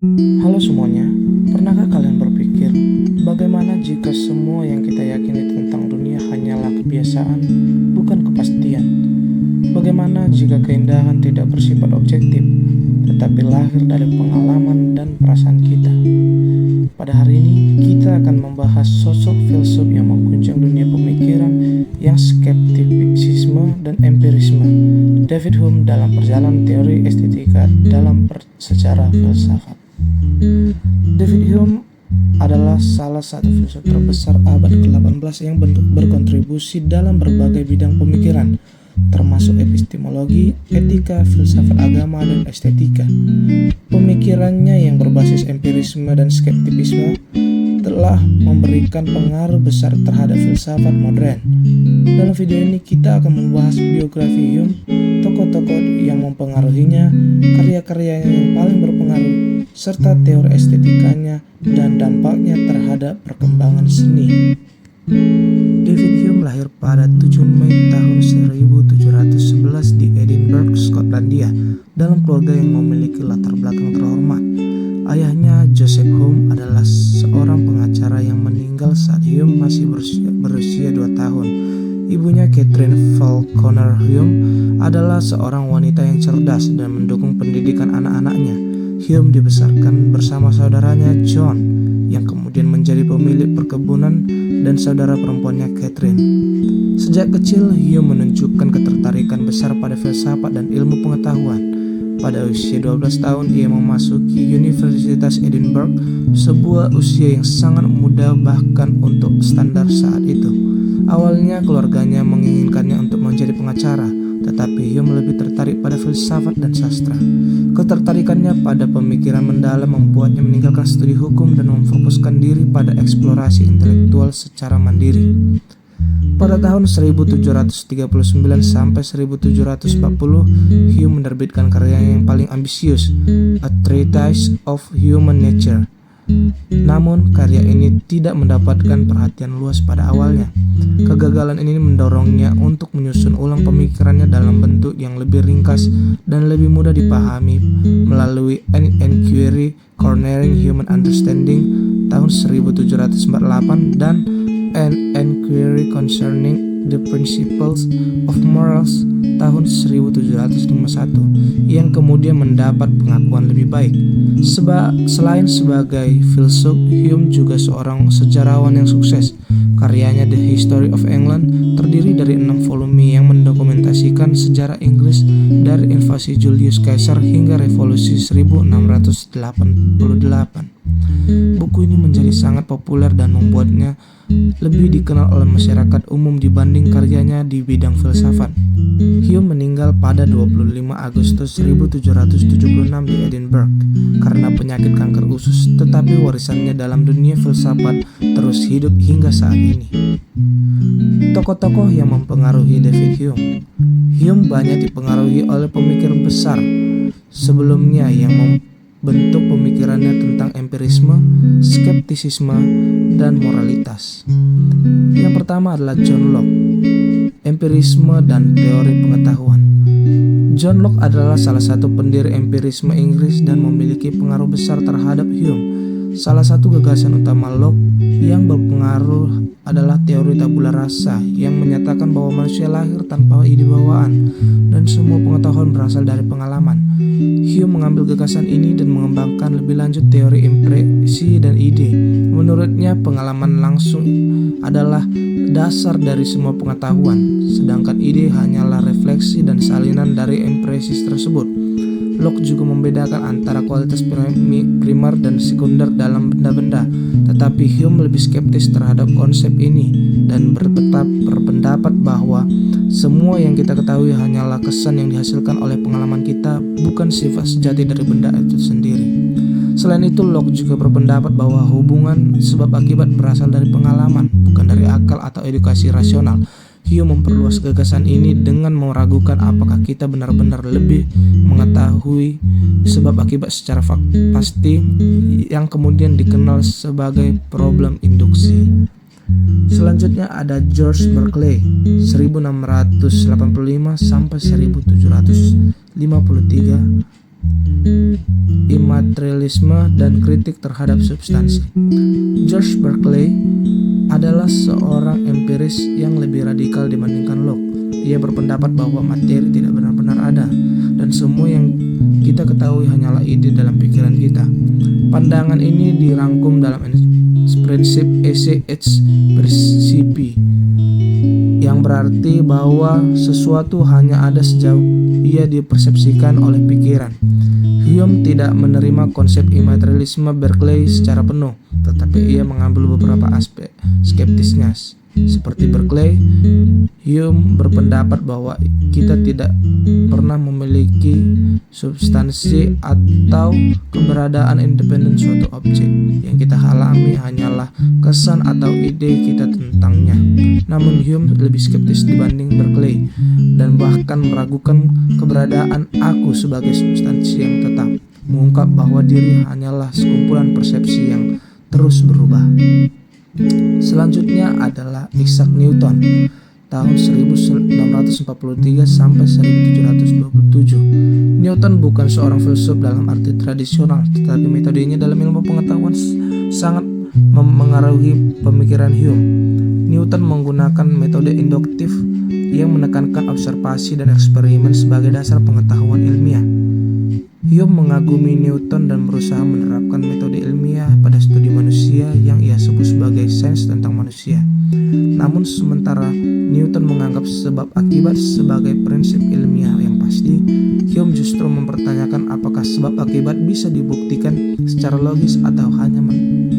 Halo semuanya, pernahkah kalian berpikir bagaimana jika semua yang kita yakini tentang dunia hanyalah kebiasaan, bukan kepastian? Bagaimana jika keindahan tidak bersifat objektif, tetapi lahir dari pengalaman dan perasaan kita? Pada hari ini, kita akan membahas sosok filsuf yang mengguncang dunia pemikiran yang skeptisisme dan empirisme, David Hume dalam perjalanan teori estetika dalam secara filsafat. David Hume adalah salah satu filsuf terbesar abad ke-18 yang berkontribusi dalam berbagai bidang pemikiran, termasuk epistemologi, etika, filsafat agama, dan estetika. Pemikirannya yang berbasis empirisme dan skeptisisme telah memberikan pengaruh besar terhadap filsafat modern. Dalam video ini kita akan membahas biografi Hume, tokoh-tokoh yang mempengaruhinya, karya-karyanya yang paling berpengaruh, serta teori estetikanya dan dampaknya terhadap perkembangan seni. David Hume lahir pada 7 Mei tahun 1711 di Edinburgh, Skotlandia, dalam keluarga yang memiliki latar belakang terhormat. Ayahnya, Joseph Hume, adalah seorang pengacara yang meninggal saat Hume masih berusia 2 tahun. Ibunya, Catherine Falconer Hume, adalah seorang wanita yang cerdas dan mendukung pendidikan anak-anaknya. Hume dibesarkan bersama saudaranya John, yang kemudian menjadi pemilik perkebunan, dan saudara perempuannya Catherine. Sejak kecil, Hume menunjukkan ketertarikan besar pada filsafat dan ilmu pengetahuan. Pada usia 12 tahun, ia memasuki Universitas Edinburgh, sebuah usia yang sangat muda bahkan untuk standar saat itu. Awalnya keluarganya menginginkannya untuk menjadi pengacara, tetapi Hume lebih tertarik pada filsafat dan sastra. Ketertarikannya pada pemikiran mendalam membuatnya meninggalkan studi hukum dan memfokuskan diri pada eksplorasi intelektual secara mandiri. Pada tahun 1739 sampai 1740, Hume menerbitkan karya yang paling ambisius, A Treatise of Human Nature. Namun, karya ini tidak mendapatkan perhatian luas pada awalnya. Kegagalan ini mendorongnya untuk menyusun ulang pemikirannya dalam bentuk yang lebih ringkas dan lebih mudah dipahami melalui An Enquiry Concerning Human Understanding tahun 1748 dan An Enquiry Concerning the Principles of Morals tahun 1751, yang kemudian mendapat pengakuan lebih baik. Selain sebagai filsuf, Hume juga seorang sejarawan yang sukses. Karyanya The History of England terdiri dari 6 volume yang mendokumentasikan sejarah Inggris dari invasi Julius Caesar hingga revolusi 1688. Buku ini menjadi sangat populer dan membuatnya lebih dikenal oleh masyarakat umum dibanding karyanya di bidang filsafat. Hume meninggal pada 25 Agustus 1776 di Edinburgh karena penyakit kanker usus, tetapi warisannya dalam dunia filsafat terus hidup hingga saat ini. Tokoh-tokoh yang mempengaruhi David Hume. Hume banyak dipengaruhi oleh pemikir besar sebelumnya yang membentuk pemikirannya tentang empirisme, skeptisisme, dan moralitas. Yang pertama adalah John Locke, empirisme dan teori pengetahuan. John Locke adalah salah satu pendiri empirisme Inggris dan memiliki pengaruh besar terhadap Hume. Salah satu gagasan utama Locke yang berpengaruh adalah teori tabula rasa yang menyatakan bahwa manusia lahir tanpa ide bawaan dan semua pengetahuan berasal dari pengalaman. Hume mengambil gagasan ini dan mengembangkan lebih lanjut teori impresi dan ide. Menurutnya, pengalaman langsung adalah dasar dari semua pengetahuan, sedangkan ide hanyalah refleksi dan salinan dari impresi tersebut. Locke juga membedakan antara kualitas primer dan sekunder dalam benda-benda, tetapi Hume lebih skeptis terhadap konsep ini dan berpendapat bahwa semua yang kita ketahui hanyalah kesan yang dihasilkan oleh pengalaman kita, bukan sifat sejati dari benda itu sendiri. Selain itu, Locke juga berpendapat bahwa hubungan sebab akibat berasal dari pengalaman, bukan dari akal atau edukasi rasional. Hume memperluas gagasan ini dengan meragukan apakah kita benar-benar lebih mengetahui sebab akibat secara pasti, yang kemudian dikenal sebagai problem induksi. Selanjutnya ada George Berkeley 1685 sampai 1753 imaterialisme dan kritik terhadap substansi. George Berkeley adalah seorang empiris yang lebih radikal dibandingkan Locke. Ia berpendapat bahwa materi tidak benar-benar ada, dan semua yang kita ketahui hanyalah ide dalam pikiran kita. Pandangan ini dirangkum dalam prinsip esse et percipi, yang berarti bahwa sesuatu hanya ada sejauh ia dipersepsikan oleh pikiran. Hume tidak menerima konsep imaterialisme Berkeley secara penuh, tetapi ia mengambil beberapa aspek skeptisnya. Seperti Berkeley, Hume berpendapat bahwa kita tidak pernah memiliki substansi atau keberadaan independen suatu objek. Yang kita alami hanyalah kesan atau ide kita tentangnya. Namun Hume lebih skeptis dibanding Berkeley dan bahkan meragukan keberadaan aku sebagai substansi yang tetap, mengungkap bahwa diri hanyalah sekumpulan persepsi yang terus berubah. Selanjutnya adalah Isaac Newton tahun 1643 sampai 1727. Newton bukan seorang filsuf dalam arti tradisional, tetapi metodenya dalam ilmu pengetahuan sangat memengaruhi pemikiran Hume. Newton menggunakan metode induktif yang menekankan observasi dan eksperimen sebagai dasar pengetahuan ilmiah. Hume mengagumi Newton dan berusaha menerapkan metode ilmiah pada studi manusia yang ia sebut sebagai sains tentang manusia. Namun sementara Newton menganggap sebab akibat sebagai prinsip ilmiah yang pasti, Hume justru mempertanyakan apakah sebab akibat bisa dibuktikan secara logis atau hanya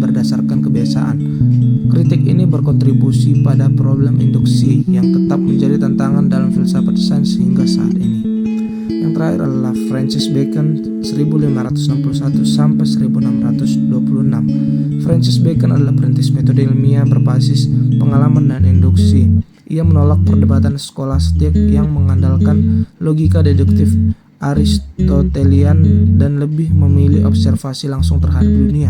berdasarkan kebiasaan. Kritik ini berkontribusi pada problem induksi yang tetap menjadi tantangan dalam filsafat sains hingga saat ini. Yang terakhir adalah Francis Bacon 1561 sampai 1626. Francis Bacon adalah perintis metode ilmiah berbasis pengalaman dan induksi. Ia menolak perdebatan skolastik yang mengandalkan logika deduktif Aristotelian dan lebih memilih observasi langsung terhadap dunia.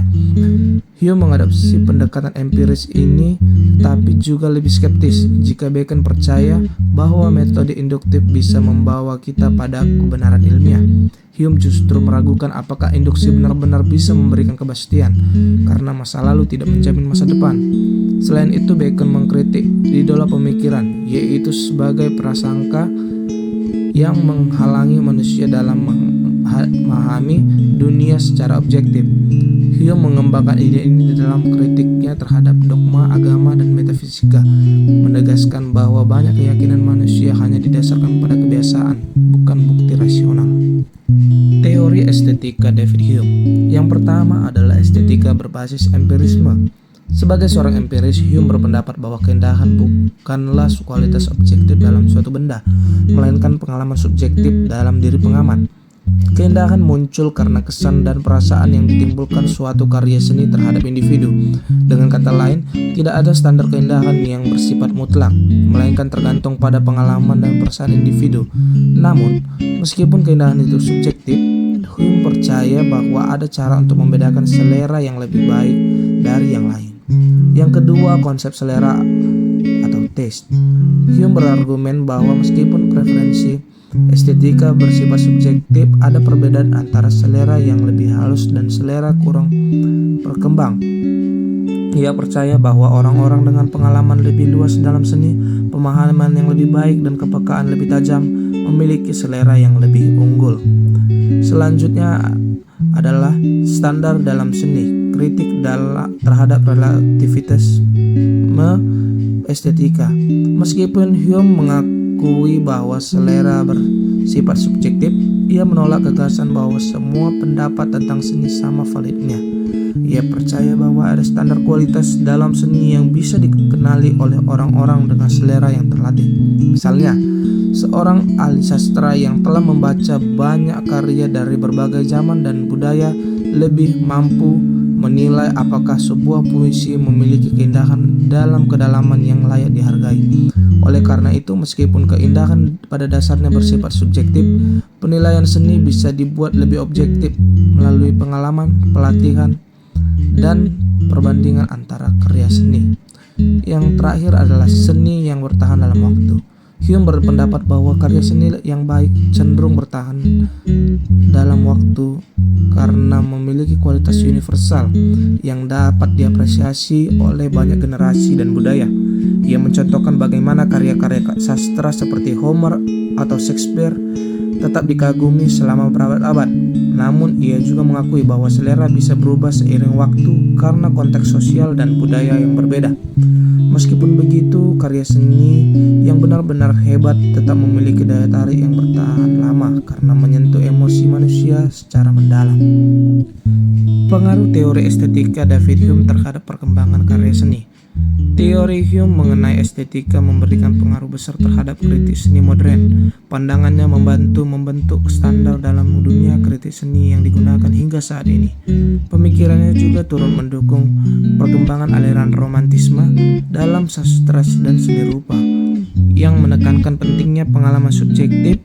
Hume mengadopsi pendekatan empiris ini, tapi juga lebih skeptis jika Bacon percaya bahwa metode induktif bisa membawa kita pada kebenaran ilmiah. Hume justru meragukan apakah induksi benar-benar bisa memberikan kepastian, karena masa lalu tidak menjamin masa depan. Selain itu, Bacon mengkritik idola pemikiran, yaitu sebagai prasangka yang menghalangi manusia dalam memahami dunia secara objektif. Hume mengembangkan ide ini dalam kritiknya terhadap dogma agama dan metafisika, menegaskan bahwa banyak keyakinan manusia hanya didasarkan pada kebiasaan, bukan bukti rasional. Teori estetika David Hume. Yang pertama adalah estetika berbasis empirisme. Sebagai seorang empiris, Hume berpendapat bahwa keindahan bukanlah kualitas objektif dalam suatu benda, melainkan pengalaman subjektif dalam diri pengamat. Keindahan muncul karena kesan dan perasaan yang ditimbulkan suatu karya seni terhadap individu. Dengan kata lain, tidak ada standar keindahan yang bersifat mutlak, melainkan tergantung pada pengalaman dan perasaan individu. Namun, meskipun keindahan itu subjektif, Hume percaya bahwa ada cara untuk membedakan selera yang lebih baik dari yang lain. Yang kedua, konsep selera atau taste. Hume berargumen bahwa meskipun preferensi estetika bersifat subjektif, ada perbedaan antara selera yang lebih halus dan selera kurang berkembang. Ia percaya bahwa orang-orang dengan pengalaman lebih luas dalam seni, pemahaman yang lebih baik, dan kepekaan lebih tajam memiliki selera yang lebih unggul. Selanjutnya adalah standar dalam seni. Kritik terhadap relativitasme estetika. Meskipun Hume mengakui bahwa selera bersifat subjektif, ia menolak gagasan bahwa semua pendapat tentang seni sama validnya. Ia percaya bahwa ada standar kualitas dalam seni yang bisa dikenali oleh orang-orang dengan selera yang terlatih. Misalnya, seorang ahli sastra yang telah membaca banyak karya dari berbagai zaman dan budaya lebih mampu menilai apakah sebuah puisi memiliki keindahan dalam kedalaman yang layak dihargai. Oleh karena itu, meskipun keindahan pada dasarnya bersifat subjektif, penilaian seni bisa dibuat lebih objektif melalui pengalaman, pelatihan, dan perbandingan antara karya seni. Yang terakhir adalah seni yang bertahan dalam waktu. Hume berpendapat bahwa karya seni yang baik cenderung bertahan dalam waktu karena memiliki kualitas universal yang dapat diapresiasi oleh banyak generasi dan budaya. Ia mencontohkan bagaimana karya-karya sastra seperti Homer atau Shakespeare tetap dikagumi selama berabad-abad. Namun ia juga mengakui bahwa selera bisa berubah seiring waktu karena konteks sosial dan budaya yang berbeda. Meskipun begitu, karya seni yang benar-benar hebat tetap memiliki daya tarik yang bertahan lama karena menyentuh emosi manusia secara mendalam. Pengaruh teori estetika David Hume terhadap perkembangan karya seni. Teori Hume mengenai estetika memberikan pengaruh besar terhadap kritik seni modern. Pandangannya membantu membentuk standar dalam dunia kritik seni yang digunakan hingga saat ini. Pemikirannya juga turut mendukung perkembangan aliran romantisme dalam sastra dan seni rupa yang menekankan pentingnya pengalaman subjektif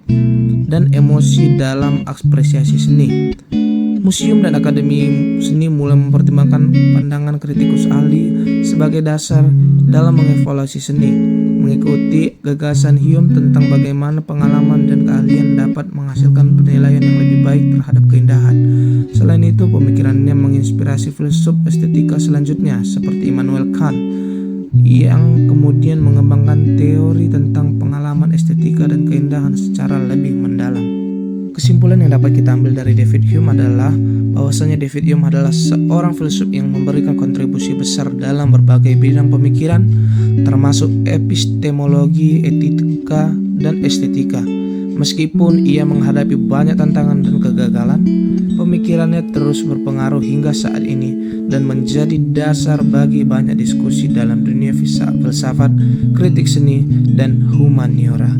dan emosi dalam apresiasi seni. Museum dan Akademi Seni mulai mempertimbangkan pandangan kritikus ahli sebagai dasar dalam mengevaluasi seni, mengikuti gagasan Hume tentang bagaimana pengalaman dan keahlian dapat menghasilkan penilaian yang lebih baik terhadap keindahan. Selain itu, pemikirannya menginspirasi filsuf estetika selanjutnya seperti Immanuel Kant yang kemudian mengembangkan teori tentang pengalaman estetika dan keindahan secara lebih mendalam. Kesimpulan yang dapat kita ambil dari David Hume adalah bahwasanya David Hume adalah seorang filsuf yang memberikan kontribusi besar dalam berbagai bidang pemikiran, termasuk epistemologi, etika, dan estetika. Meskipun ia menghadapi banyak tantangan dan kegagalan, pemikirannya terus berpengaruh hingga saat ini dan menjadi dasar bagi banyak diskusi dalam dunia filsafat, kritik seni, dan humaniora.